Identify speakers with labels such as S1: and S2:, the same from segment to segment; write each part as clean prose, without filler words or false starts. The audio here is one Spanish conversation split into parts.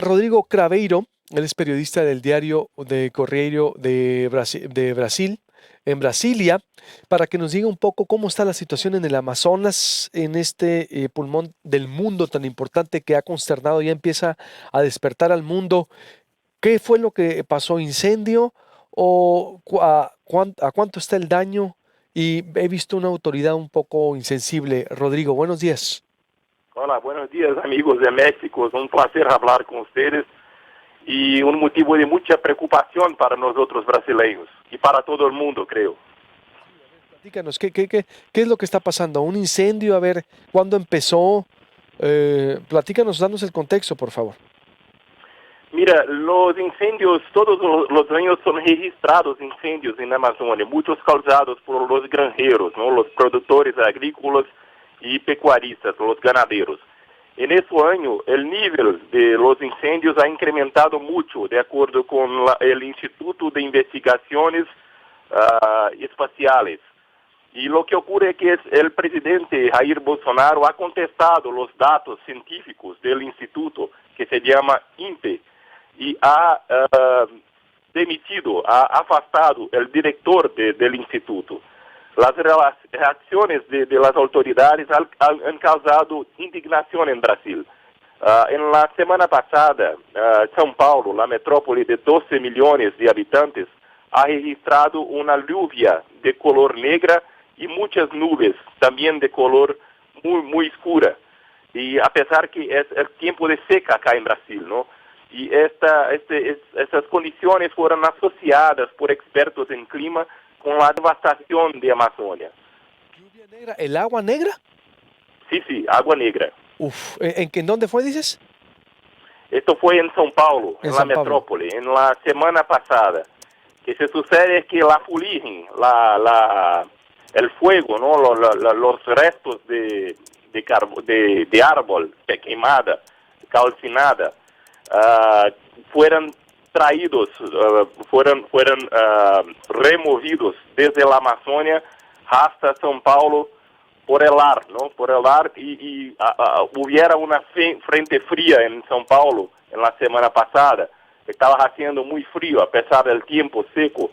S1: Rodrigo Craveiro, él es periodista del diario de Correio de Brasil, en Brasilia, para que nos diga un poco cómo está la situación en el Amazonas, en este pulmón del mundo tan importante que ha consternado, ya empieza a despertar al mundo. ¿Qué fue lo que pasó? ¿Incendio? ¿O a cuánto está el daño? Y he visto una autoridad un poco insensible. Rodrigo, buenos días.
S2: Hola, buenos días amigos de México, es un placer hablar con ustedes y un motivo de mucha preocupación para nosotros brasileños y para todo el mundo, creo.
S1: Sí, a ver, platícanos, ¿qué es lo que está pasando? ¿Un incendio? A ver, ¿cuándo empezó? Platícanos, danos el contexto, por favor.
S2: Mira, los incendios, todos los años son registrados incendios en la Amazonia, muchos causados por los granjeros, ¿no? Los productores agrícolas y pecuaristas, los ganaderos. En este año, el nivel de los incendios ha incrementado mucho, de acuerdo con el Instituto de Investigaciones Espaciales. Y lo que ocurre es que el presidente Jair Bolsonaro ha contestado los datos científicos del instituto, que se llama INPE, y ha demitido, ha afastado el director del instituto. Las reacciones de las autoridades han causado indignación en Brasil. En la semana pasada, São Paulo, la metrópoli de 12 millones de habitantes, ha registrado una lluvia de color negra y muchas nubes, también de color muy escura. Y a pesar que es el tiempo de seca acá en Brasil, ¿no? Y estas condiciones fueron asociadas por expertos en clima con la devastación de Amazonia.
S1: ¿Lluvia negra? ¿El agua negra?
S2: Sí, agua negra.
S1: Uf, ¿en dónde fue, dices?
S2: Esto fue en São Paulo,
S1: En
S2: en la
S1: San Pablo.
S2: metrópoli, en la semana pasada. Que se sucede es que la fuligem, el fuego, ¿no? Los restos de árbol quemada, calcinada, fueron traídos, fueron removidos desde la Amazonia hasta São Paulo por el ar, ¿no? Por el ar y hubiera una frente fría en São Paulo en la semana pasada. Estaba haciendo muy frío a pesar del tiempo seco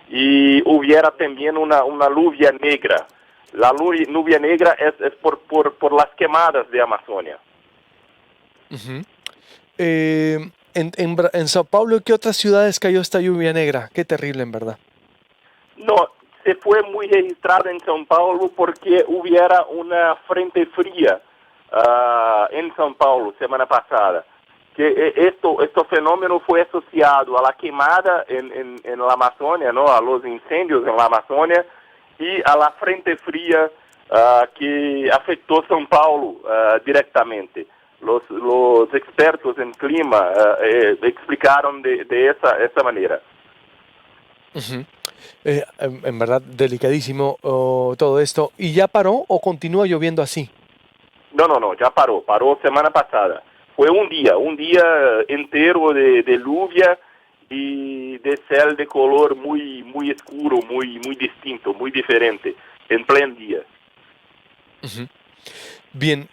S2: y hubiera también una lluvia negra. La lluvia negra es por las quemadas de Amazonia.
S1: Ujú. En Sao Paulo, ¿en qué otras ciudades cayó esta lluvia negra? Qué terrible, en verdad.
S2: No, se fue muy registrado en São Paulo porque hubiera una frente fría en São Paulo semana pasada. Que este fenómeno fue asociado a la quemada en la Amazonia, ¿no? A los incendios en la Amazonia y a la frente fría que afectó São Paulo directamente. Los expertos en clima explicaron de esa manera.
S1: Ujú. En verdad, delicadísimo todo esto. ¿Y ya paró o continúa lloviendo así?
S2: No, ya paró semana pasada. Fue un día entero de lluvia y de cel de color muy oscuro, muy distinto, muy diferente, en pleno día.
S1: Ujú. Bien,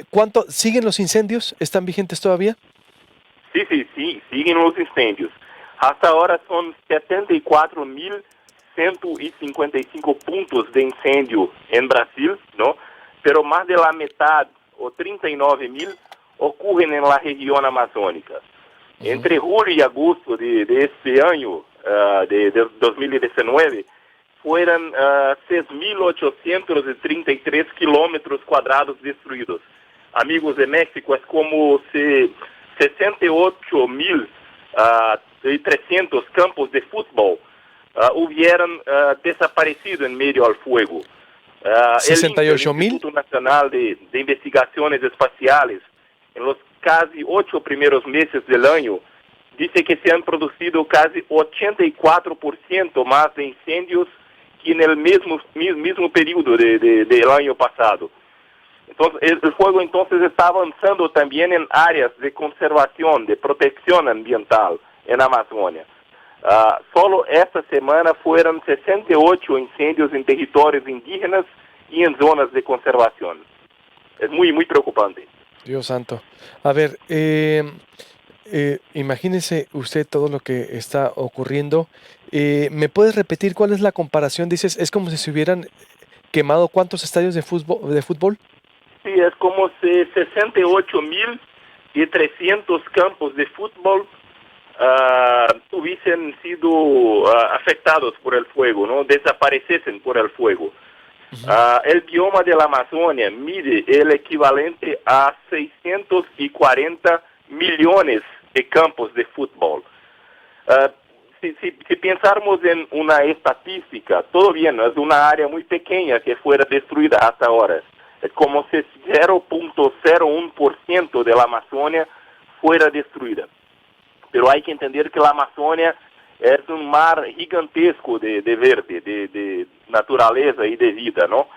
S1: ¿cuánto siguen los incendios? ¿Están vigentes todavía?
S2: Sí, siguen los incendios. Hasta ahora son 74.155 puntos de incendio en Brasil, ¿no? Pero más de la mitad, o 39.000, ocurren en la región amazónica.
S1: Ujú.
S2: Entre julio y agosto de este año, de 2019, fueron 6.833 kilómetros cuadrados destruidos. Amigos de México, es como si 68.300 campos de fútbol hubieran desaparecido en medio al fuego. El INPE, el
S1: 68,000.
S2: Instituto Nacional de Investigaciones Espaciales, en los casi 8 primeros meses del año, dice que se han producido casi 84% más de incendios que en el mismo periodo del año pasado. Entonces, el fuego entonces está avanzando también en áreas de conservación, de protección ambiental en Amazonia. Solo esta semana fueron 68 incendios en territorios indígenas y en zonas de conservación. Es muy preocupante.
S1: Dios santo. A ver, Imagínese usted todo lo que está ocurriendo. ¿Me puedes repetir cuál es la comparación? Dices, es como si se hubieran quemado cuántos estadios de fútbol.
S2: Sí, es como si 68.300 campos de fútbol hubiesen sido afectados por el fuego, ¿no? Desapareciesen por el fuego.
S1: Ujú.
S2: El bioma de la Amazonia mide el equivalente a 640 millones de campos de fútbol. Ah, si pensarmos en una estadística, todo bien, es una área muy pequeña que fuera destruida hasta ahora. Es como si 0.01% de la Amazonia fuera destruida. Pero hay que entender que la Amazonia es un mar gigantesco de verde, de naturaleza y de vida, ¿no?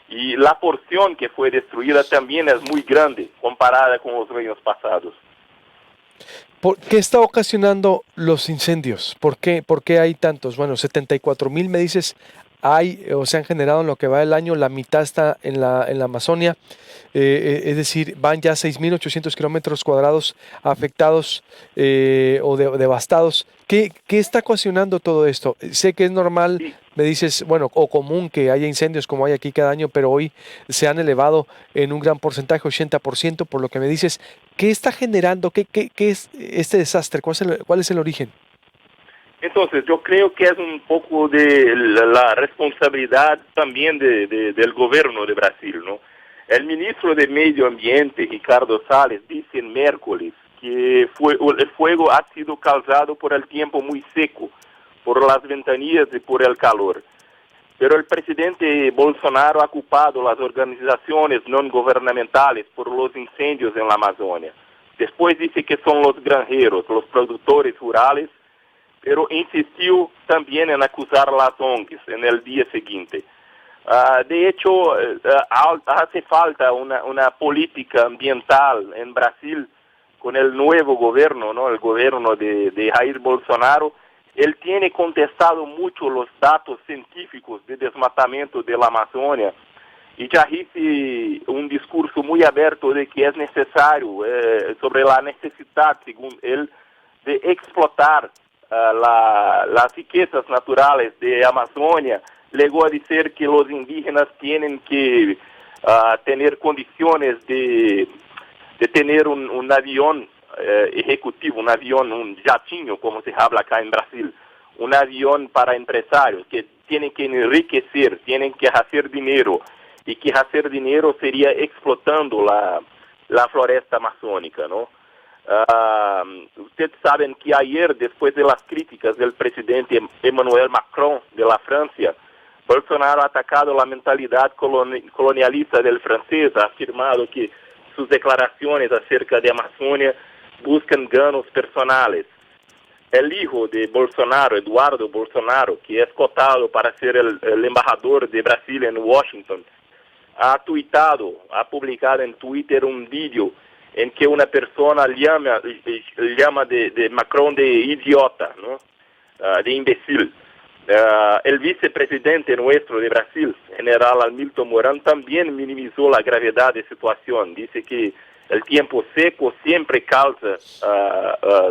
S2: Y la porción que fue destruida también es muy grande comparada con los años pasados.
S1: ¿Qué está ocasionando los incendios? ¿Por qué hay tantos? Bueno, 74,000 me dices, hay o se han generado en lo que va el año, la mitad está en la Amazonia, es decir, van ya 6,800 kilómetros cuadrados afectados o devastados. ¿Qué está ocasionando todo esto? Sé que es normal,
S2: Y
S1: me dices, bueno, o común que haya incendios como hay aquí cada año, pero hoy se han elevado en un gran porcentaje, 80%, por lo que me dices. ¿Qué está generando? ¿Qué es este desastre? ¿Cuál es el origen?
S2: entonces yo creo que es un poco de la responsabilidad también del gobierno de Brasil, ¿no? El ministro de Medio Ambiente, Ricardo Salles, dice el miércoles que el fuego ha sido causado por el tiempo muy seco, por las ventanillas y por el calor. Pero el presidente Bolsonaro ha culpado las organizaciones no gubernamentales por los incendios en la Amazonia. Después dice que son los granjeros, los productores rurales, pero insistió también en acusar a las ONGs en el día siguiente. De hecho, hace falta una política ambiental en Brasil con el nuevo gobierno, ¿no? El gobierno de Jair Bolsonaro. Él tiene contestado mucho los datos científicos de desmatamiento de la Amazonia y ya dice un discurso muy abierto de que es necesario, sobre la necesidad, según él, de explotar las riquezas naturales de Amazonia. Llegó a decir que los indígenas tienen que tener condiciones de tener un avión ejecutivo, un avión, un jatinho, como se habla acá en Brasil, un avión para empresarios que tienen que enriquecer, tienen que hacer dinero, y que hacer dinero sería explotando la floresta amazónica, ¿no? Ustedes saben que ayer, después de las críticas del presidente Emmanuel Macron de la Francia, Bolsonaro ha atacado la mentalidad colonialista del francés, ha afirmado que sus declaraciones acerca de Amazonia buscan ganos personales. El hijo de Bolsonaro, Eduardo Bolsonaro, que es cotado para ser el embajador de Brasil en Washington, ha publicado en Twitter un vídeo en que una persona llama de Macron de idiota, ¿no? De imbécil. El vicepresidente nuestro de Brasil, general Hamilton Mourão, también minimizó la gravedad de la situación. Dice que el tiempo seco siempre causa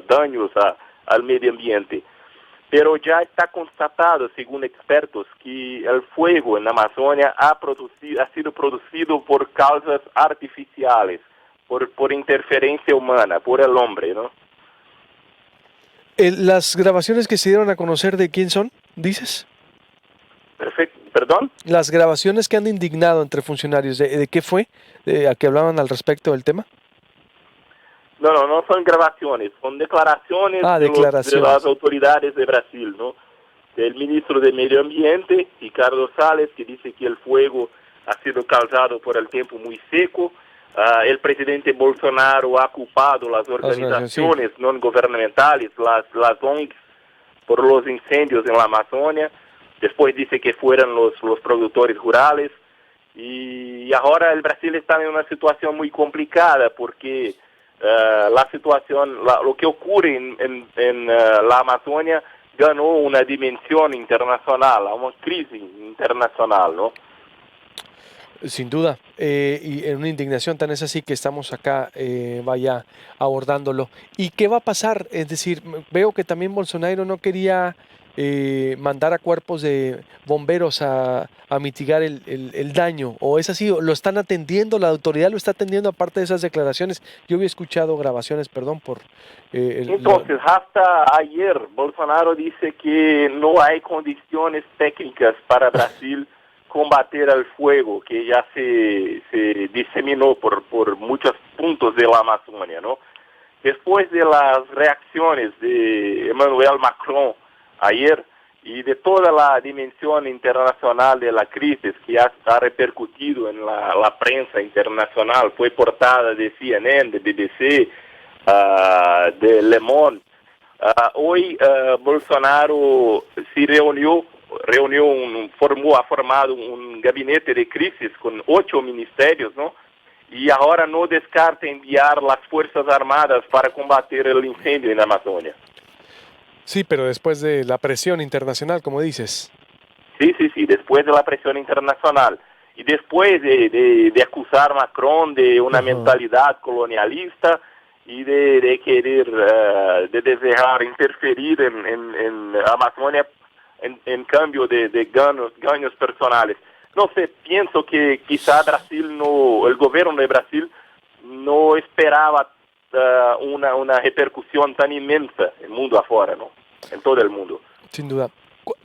S2: daños al medio ambiente. Pero ya está constatado, según expertos, que el fuego en la Amazonia ha sido producido por causas artificiales, por interferencia humana, por el hombre, ¿no?
S1: Las grabaciones que se dieron a conocer, ¿de quién son, dices?
S2: Perfecto, perdón.
S1: Las grabaciones que han indignado entre funcionarios, ¿de qué fue? ¿A que hablaban al respecto del tema?
S2: No son grabaciones, son declaraciones
S1: Ah,
S2: de las
S1: declaraciones.
S2: autoridades de Brasil, ¿no? El ministro de Medio Ambiente, Ricardo Salles, que dice que el fuego ha sido causado por el tiempo muy seco. El presidente Bolsonaro ha culpado las
S1: Las organizaciones, sí.
S2: organizaciones no gubernamentales, las ONGs, por los incendios en la Amazonia. Después dice que fueron los productores rurales. Y ahora el Brasil está en una situación muy complicada porque la situación, lo que ocurre en la Amazonia ganó una dimensión internacional, una crisis internacional, ¿no?
S1: Sin duda, y en una indignación tan es así que estamos acá, vaya, abordándolo. ¿Y qué va a pasar? Es decir, veo que también Bolsonaro no quería mandar a cuerpos de bomberos a mitigar el daño, o es así, o lo están atendiendo, la autoridad lo está atendiendo aparte de esas declaraciones. Yo había escuchado grabaciones, perdón, por...
S2: Entonces, hasta ayer Bolsonaro dice que no hay condiciones técnicas para Brasil combater al fuego que ya se diseminó por muchos puntos de la Amazonia, ¿no? Después de las reacciones de Emmanuel Macron ayer y de toda la dimensión internacional de la crisis que ha repercutido en la prensa internacional, fue portada de CNN, de BBC, de Le Monde. Hoy Bolsonaro se ha formado un gabinete de crisis con 8 ministerios, ¿no? Y ahora no descarta enviar las Fuerzas Armadas para combater el incendio en Amazonia.
S1: Sí, pero después de la presión internacional, como dices.
S2: Sí, después de la presión internacional. Y después de acusar a Macron de una mentalidad colonialista y de querer, de desear interferir en Amazonia en cambio de ganos personales. No sé, pienso que quizá el gobierno de Brasil no esperaba una repercusión tan inmensa en el mundo afuera, ¿no? En todo el mundo.
S1: Sin duda.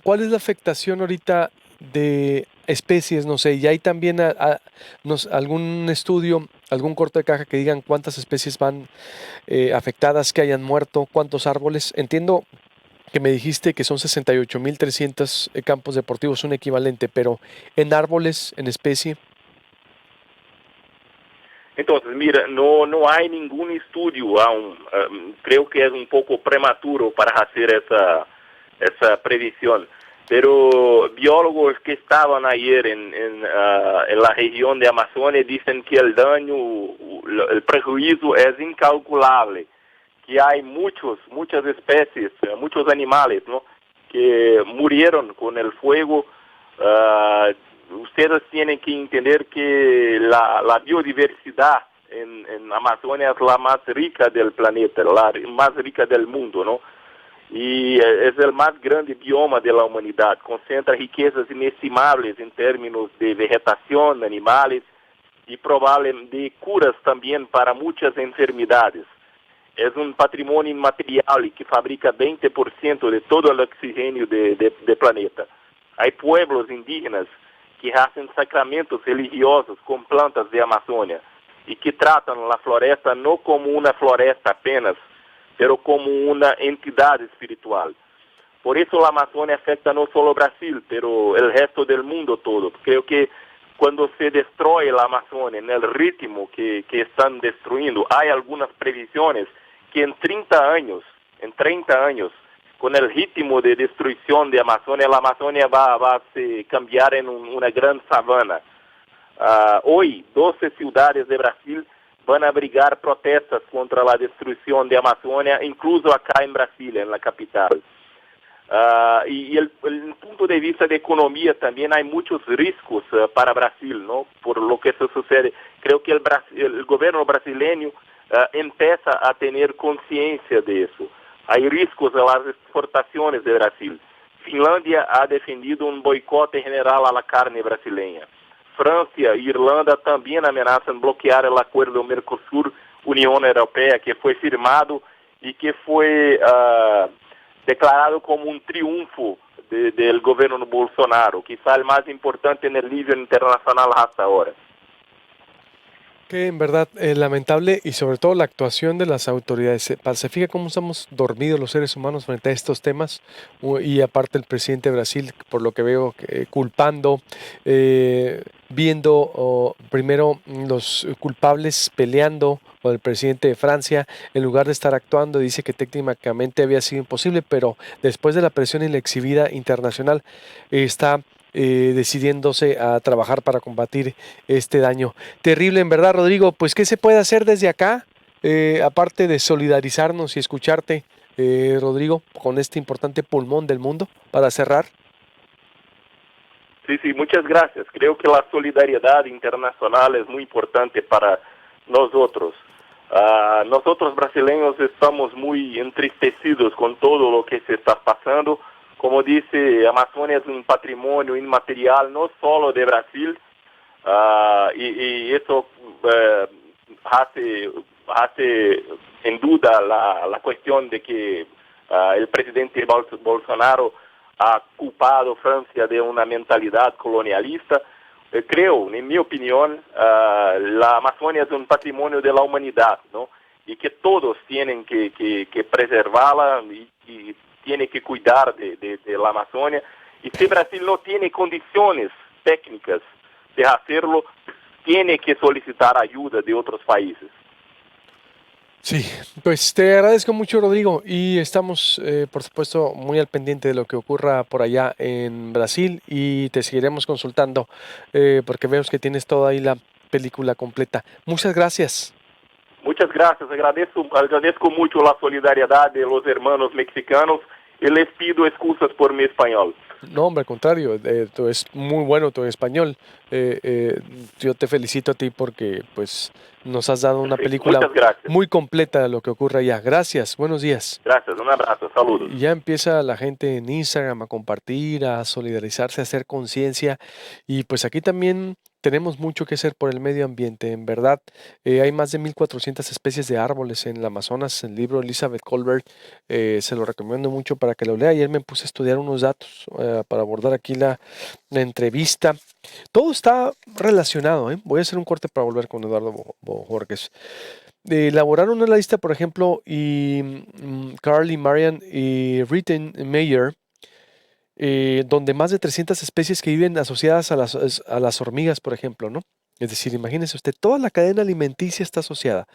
S1: ¿Cuál es la afectación ahorita de especies? No sé, ¿y hay también algún estudio, algún corte de caja que digan cuántas especies van afectadas, que hayan muerto, cuántos árboles? Entiendo que me dijiste que son 68.300 campos deportivos, un equivalente, pero en árboles, en especie.
S2: Entonces, mira, no hay ningún estudio aún. Creo que es un poco prematuro para hacer esa previsión. Pero biólogos que estaban ayer en la región de Amazonia dicen que el daño, el prejuicio es incalculable, que hay muchas especies, muchos animales, ¿no?, que murieron con el fuego. Ustedes tienen que entender que la biodiversidad en Amazonia es la más rica del planeta, la más rica del mundo, ¿no? Y es el más grande bioma de la humanidad, concentra riquezas inestimables en términos de vegetación, animales y probablemente curas también para muchas enfermedades. Es un patrimonio inmaterial y que fabrica 20% de todo el oxígeno del planeta. Hay pueblos indígenas que hacen sacramentos religiosos con plantas de Amazonia y que tratan la floresta no como una floresta apenas, pero como una entidad espiritual. Por eso la Amazonia afecta no solo Brasil, pero el resto del mundo todo. Creo que cuando se destruye la Amazonia en el ritmo que están destruyendo, hay algunas previsiones que en 30 años, con el ritmo de destrucción de Amazonia, la Amazonia va a cambiar en una gran sabana. Hoy, 12 ciudades de Brasil van a abrigar protestas contra la destrucción de Amazonia, incluso acá en Brasilia, en la capital. Y el punto de vista de economía también hay muchos riesgos para Brasil, ¿no? Por lo que eso sucede. Creo que el gobierno brasileño empieza a tener conciencia de eso. Hay riesgos a las exportaciones de Brasil. Finlandia ha defendido un boicote general a la carne brasileña. Francia e Irlanda también amenazan bloquear el acuerdo Mercosur-Unión Europea que fue firmado y que fue declarado como un triunfo del gobierno Bolsonaro, quizá el más importante en el nivel internacional hasta ahora.
S1: Que en verdad lamentable y sobre todo la actuación de las autoridades. Se fija cómo estamos dormidos los seres humanos frente a estos temas y aparte el presidente de Brasil, por lo que veo, culpando, viendo primero los culpables peleando con el presidente de Francia, en lugar de estar actuando, dice que técnicamente había sido imposible, pero después de la presión y la exhibida internacional está decidiéndose a trabajar para combatir este daño. Terrible, en verdad, Rodrigo. Pues, ¿qué se puede hacer desde acá? Aparte de solidarizarnos y escucharte, Rodrigo, con este importante pulmón del mundo, para cerrar.
S2: Sí, sí, muchas gracias. Creo que la solidaridad internacional es muy importante para nosotros. Nosotros brasileños estamos muy entristecidos con todo lo que se está pasando. Como dice, Amazonia es un patrimonio inmaterial no solo de Brasil, y eso hace en duda la cuestión de que el presidente Bolsonaro ha culpado Francia de una mentalidad colonialista. Creo, en mi opinión, la Amazonia es un patrimonio de la humanidad, ¿no? Y que todos tienen que preservarla y tienen que cuidar de la Amazonia. Y si Brasil no tiene condiciones técnicas de hacerlo, tiene que solicitar ayuda de otros países.
S1: Sí, pues te agradezco mucho, Rodrigo, y estamos, por supuesto, muy al pendiente de lo que ocurra por allá en Brasil y te seguiremos consultando porque vemos que tienes toda ahí la película completa. Muchas gracias.
S2: Muchas gracias, agradezco mucho la solidaridad de los hermanos mexicanos y les pido excusas por mi español.
S1: No, hombre, al contrario, tú es muy bueno tu español. Eh, eh, yo te felicito a ti porque pues nos has dado una
S2: Perfecto,
S1: película
S2: muchas gracias.
S1: muy completa de lo que ocurre allá. Gracias, buenos días.
S2: Gracias, un abrazo, saludos.
S1: Ya empieza la gente en Instagram a compartir, a solidarizarse, a hacer conciencia. Y pues aquí también tenemos mucho que hacer por el medio ambiente. En verdad, hay más de 1.400 especies de árboles en el Amazonas. El libro Elizabeth Colbert se lo recomiendo mucho para que lo lea. Ayer me puse a estudiar unos datos para abordar aquí la entrevista. Todo está relacionado, ¿eh? Voy a hacer un corte para volver con Eduardo Borges. Elaboraron una lista, por ejemplo, y Carly, Marian y Ritten Meyer, donde más de 300 especies que viven asociadas a las hormigas, por ejemplo, ¿no? Es decir, imagínese usted, toda la cadena alimenticia está asociada.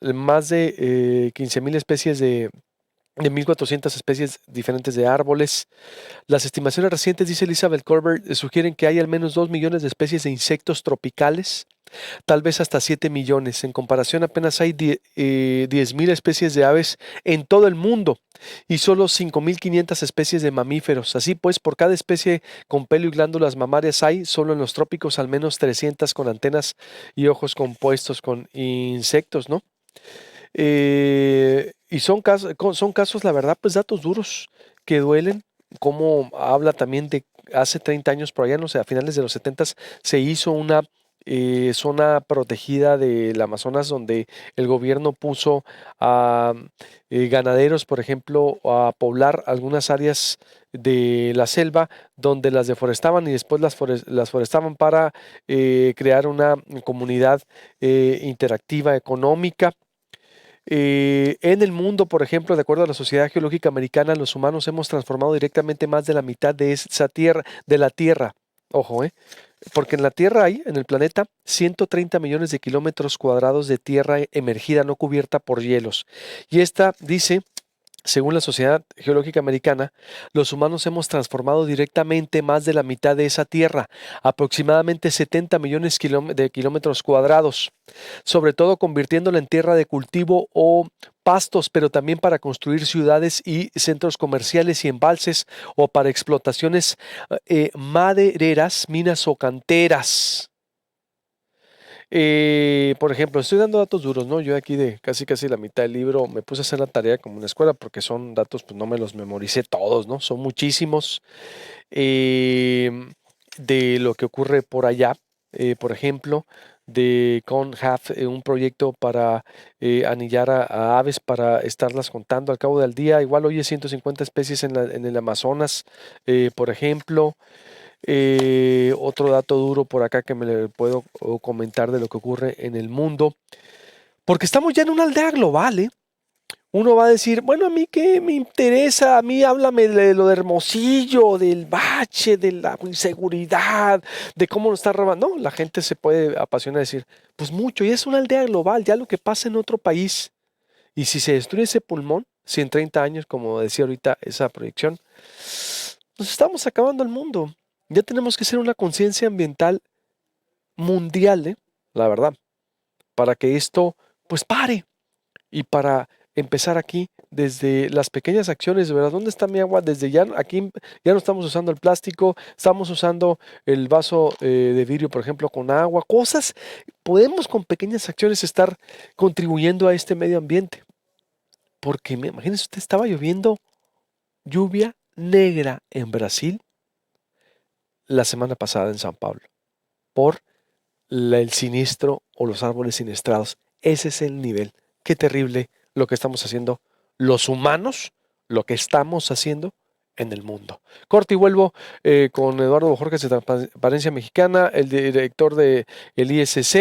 S1: Más de 15.000 especies de 1.400 especies diferentes de árboles. Las estimaciones recientes, dice Elizabeth Colbert, sugieren que hay al menos 2 millones de especies de insectos tropicales, tal vez hasta 7 millones. En comparación, apenas hay 10.000 especies de aves en todo el mundo y solo 5.500 especies de mamíferos. Así pues, por cada especie con pelo y glándulas mamarias hay, solo en los trópicos, al menos 300 con antenas y ojos compuestos con insectos, ¿no? Y son casos, la verdad, pues datos duros que duelen, como habla también de hace 30 años por allá, no sé, a finales de los 70 se hizo una zona protegida del Amazonas donde el gobierno puso a ganaderos, por ejemplo, a poblar algunas áreas de la selva donde las deforestaban y después las forestaban para crear una comunidad interactiva económica. En el mundo, por ejemplo, de acuerdo a la Sociedad Geológica Americana, los humanos hemos transformado directamente más de la mitad de esa tierra, de la Tierra. Ojo, porque en la Tierra hay, en el planeta, 130 millones de kilómetros cuadrados de tierra emergida no cubierta por hielos. Y esta dice, según la Sociedad Geológica Americana, los humanos hemos transformado directamente más de la mitad de esa tierra, aproximadamente 70 millones de kilómetros cuadrados, sobre todo convirtiéndola en tierra de cultivo o pastos, pero también para construir ciudades y centros comerciales y embalses o para explotaciones madereras, minas o canteras. Por ejemplo, estoy dando datos duros, ¿no? Yo aquí de casi casi la mitad del libro me puse a hacer la tarea como en la escuela porque son datos, pues no me los memoricé todos, ¿no? Son muchísimos de lo que ocurre por allá. Por ejemplo, de CONHAF, un proyecto para anillar a aves para estarlas contando al cabo del día. Igual hoy hay 150 especies en el Amazonas, por ejemplo. Otro dato duro por acá que me le puedo comentar de lo que ocurre en el mundo, porque estamos ya en una aldea global, ¿eh? Uno va a decir, bueno, a mí qué me interesa, a mí háblame de lo de Hermosillo, del bache, de la inseguridad, de cómo nos está robando. No, la gente se puede apasionar y decir, pues mucho, y es una aldea global, ya lo que pasa en otro país. Y si se destruye ese pulmón, si en 30 años, como decía ahorita esa proyección, nos estamos acabando el mundo. Ya tenemos que hacer una conciencia ambiental mundial, ¿eh? La verdad, para que esto pues pare y para empezar aquí desde las pequeñas acciones, de verdad, ¿dónde está mi agua? Desde ya aquí ya no estamos usando el plástico, estamos usando el vaso de vidrio, por ejemplo, con agua, cosas, podemos con pequeñas acciones estar contribuyendo a este medio ambiente. Porque imagínense, usted estaba lloviendo lluvia negra en Brasil la semana pasada en San Pablo por el siniestro o los árboles siniestrados. Ese es el nivel. Qué terrible lo que estamos haciendo los humanos, lo que estamos haciendo en el mundo. Corte y vuelvo con Eduardo Jorge de Transparencia Mexicana, el director del ISC,